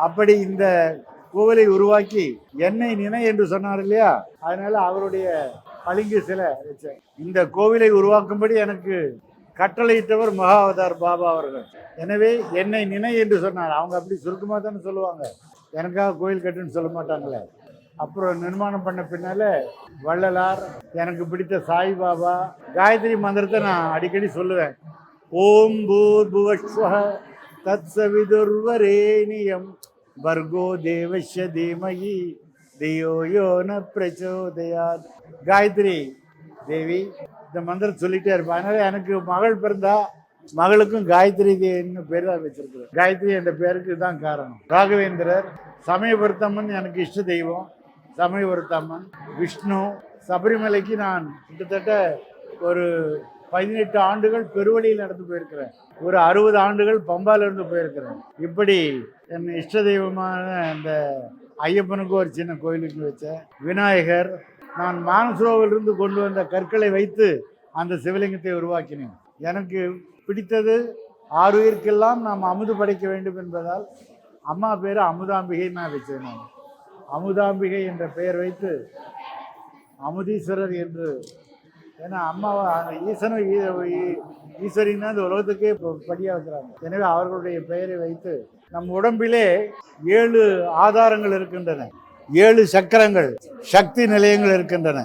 அப்படி இந்த கோவிலை உருவாக்கி என்னை நினை என்று சொன்னார் இல்லையா, அதனால அவருடைய பளிங்கு சிலை வச்சேன். இந்த கோவிலை உருவாக்கும்படி எனக்கு கட்டளையிட்டவர் மகாவதார் பாபா அவர்கள். எனவே என்னை நினை என்று சொன்னார். அவங்க அப்படி சுருக்கமாக தானே சொல்லுவாங்க, எனக்காக கோயில் கட்டுன்னு சொல்ல மாட்டாங்களே. அப்புறம் நிர்மாணம் பண்ண பின்னால வள்ளலார், எனக்கு பிடித்த சாய்பாபா, காயத்ரி மந்திரத்தை நான் அடிக்கடி சொல்லுவேன். ஓம் பூர் புவஸ்வஹ தத் சவிதுர்வரேணியம் வர்கோ தேவஸ்ய தீமஹி தியோ யோ ந பிரச்சோதயாத். காயத்ரி தேவி இந்த மந்திரம் சொல்லிட்டே இருப்பேன். அதனால எனக்கு மகள் பிறந்தா மகளுக்கும் காயத்ரின்னு பேர் தான் வச்சிருக்கிறேன். காயத்ரி என்ற பேருக்கு தான் காரணம். ராகவேந்திரர், சமயபுரத்தம்மன் எனக்கு இஷ்ட தெய்வம். சமயபுரத்தம்மன், விஷ்ணு, சபரிமலைக்கு நான் கிட்டத்தட்ட ஒரு 18 ஆண்டுகள் பெருவழியில் நடந்து போயிருக்கிறேன். ஒரு 60 ஆண்டுகள் பம்பாலிருந்து போயிருக்கிறேன். இப்படி என் இஷ்ட தெய்வமான இந்த ஐயப்பனுக்கு ஒரு சின்ன கோயிலுக்கு வச்சேன். விநாயகர், நான் மானசரோவிலிருந்து கொண்டு வந்த கற்களை வைத்து அந்த சிவலிங்கத்தை உருவாக்கினேன். எனக்கு பிடித்தது ஆறுயிர்க்கெல்லாம் நாம் அமுது படைக்க வேண்டும் என்பதால் அம்மா பேர் அமுதாம்பிகை நான் வச்சேன். நான் அமுதாம்பிகை என்ற பெயர் வைத்து அமுதீஸ்வரர் என்று, ஏன்னா அம்மாவை ஈசனும் ஈஸ்வரின்னா இந்த உலகத்துக்கே படியாக வைக்கிறாங்க. எனவே அவர்களுடைய பெயரை வைத்து நம் உடம்பிலே 7 ஆதாரங்கள் இருக்கின்றன, 7 சக்கரங்கள், சக்தி நிலையங்கள் இருக்கின்றன.